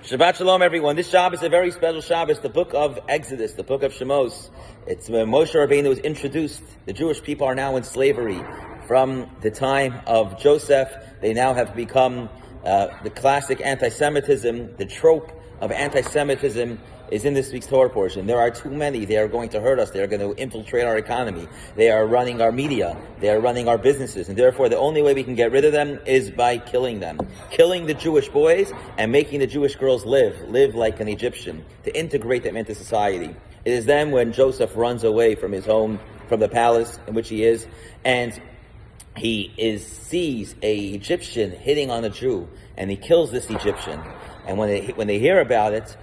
Shabbat Shalom, everyone. This Shabbos is a very special Shabbos, the book of Exodus, the book of Shemos. It's when Moshe Rabbeinu was introduced. The Jewish people are now in slavery. From the time of Joseph, they now have become the classic anti-Semitism. The trope of anti-Semitism is in this week's Torah portion. There are too many. They are going to hurt us. They are going to infiltrate our economy. They are running our media. They are running our businesses. And therefore, the only way we can get rid of them is by killing them. Killing the Jewish boys and making the Jewish girls live like an Egyptian, to integrate them into society. It is then when Joseph runs away from his home, from the palace in which he is, and he sees a Egyptian hitting on a Jew, and he kills this Egyptian. And when they hear about it,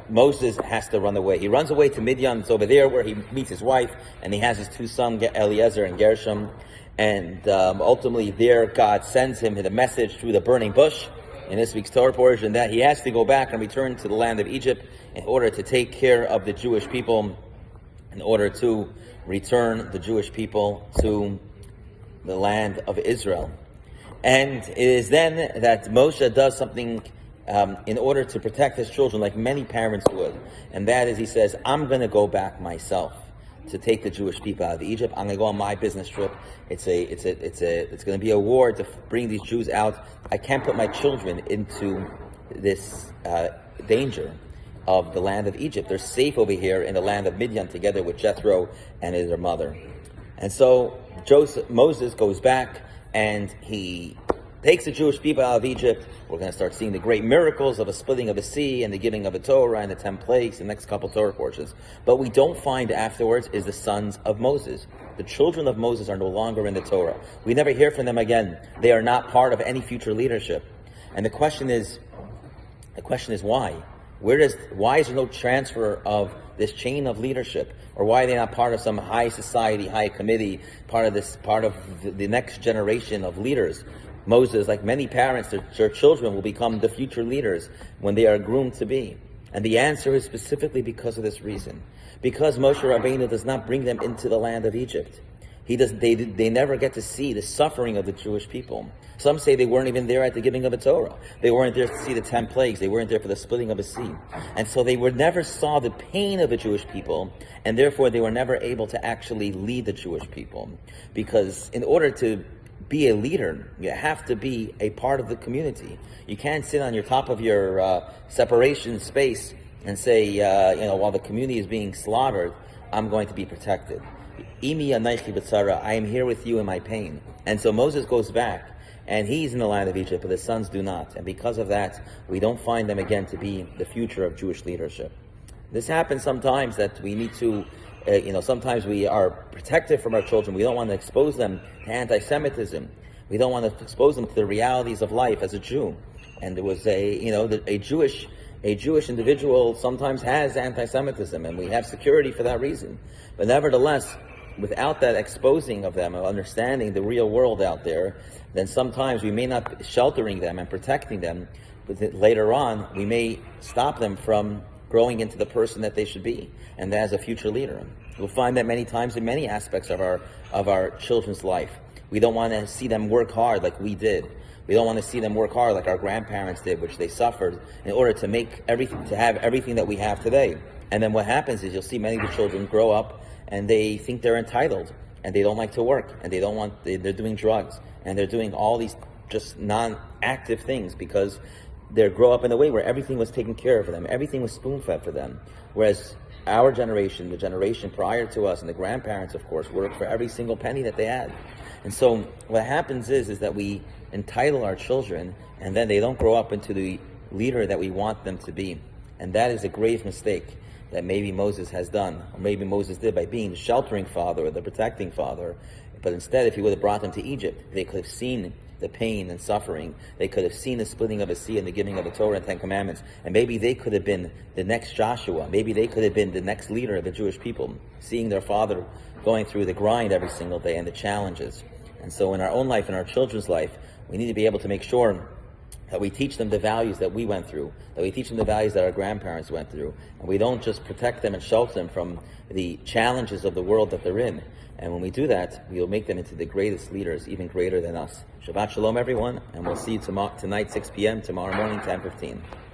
Moses has to run away. He runs away to Midian. It's over there where he meets his wife, and he has his two sons, Eliezer and Gershom. And ultimately there God sends him the message through the burning bush in this week's Torah portion that he has to go back and return to the land of Egypt in order to take care of the Jewish people, in order to return the Jewish people to the land of Israel. And it is then that Moshe does something in order to protect his children, like many parents would, and that is, he says, I'm going to go back myself to take the Jewish people out of Egypt. I'm going to go on my business trip. It's going to be a war to bring these Jews out. I can't put my children into this danger of the land of Egypt. They're safe over here in the land of Midian, together with Jethro and their mother. And so Moses goes back, and he takes the Jewish people out of Egypt. We're going to start seeing the great miracles of a splitting of the sea and the giving of the Torah and the 10 plagues, the next couple Torah portions. But we don't find afterwards is the sons of Moses. The children of Moses are no longer in the Torah. We never hear from them again. They are not part of any future leadership. And the question is why? Why is there no transfer of this chain of leadership? Or why are they not part of some high society, high committee, part of the next generation of leaders? Moses, like many parents, their children will become the future leaders when they are groomed to be. And the answer is specifically because of this reason. Because Moshe Rabbeinu does not bring them into the land of Egypt. They never get to see the suffering of the Jewish people. Some say they weren't even there at the giving of the Torah. They weren't there to see the 10 plagues. They weren't there for the splitting of the sea. And so they never saw the pain of the Jewish people, and therefore they were never able to actually lead the Jewish people. Because in order to be a leader, you have to be a part of the community. You can't sit on your top of your separation space and say, while the community is being slaughtered, I'm going to be protected. Imi anaychi b'tzara, I am here with you in my pain. And so Moses goes back, and he's in the land of Egypt, but his sons do not. And because of that, we don't find them again to be the future of Jewish leadership. This happens sometimes, that we need to sometimes we are protected from our children. We don't want to expose them to anti-Semitism. We don't want to expose them to the realities of life as a Jew. And there was a Jewish individual sometimes has anti-Semitism, and we have security for that reason. But nevertheless, without that exposing of them, of understanding the real world out there, then sometimes we may not be sheltering them and protecting them, but later on we may stop them from growing into the person that they should be, and as a future leader. We'll find that many times in many aspects of our children's life. We don't want to see them work hard like we did. We don't want to see them work hard like our grandparents did, which they suffered in order to have everything that we have today. And then what happens is you'll see many of the children grow up and they think they're entitled, and they don't like to work, and they're doing drugs, and they're doing all these just non-active things because they grow up in a way where everything was taken care of for them. Everything was spoon-fed for them. Whereas our generation, the generation prior to us, and the grandparents, of course, worked for every single penny that they had. And so what happens is that we entitle our children, and then they don't grow up into the leader that we want them to be. And that is a grave mistake that maybe Moses has done, or maybe Moses did, by being the sheltering father or the protecting father. But instead, if he would have brought them to Egypt, they could have seen the pain and suffering. They could have seen the splitting of the sea and the giving of the Torah and 10 Commandments. And maybe they could have been the next Joshua. Maybe they could have been the next leader of the Jewish people, seeing their father going through the grind every single day and the challenges. And so in our own life, in our children's life, we need to be able to make sure that we teach them the values that we went through, that we teach them the values that our grandparents went through, and we don't just protect them and shelter them from the challenges of the world that they're in. And when we do that, we'll make them into the greatest leaders, even greater than us. Shabbat Shalom, everyone, and we'll see you tonight, 6 p.m., tomorrow morning, 10:15.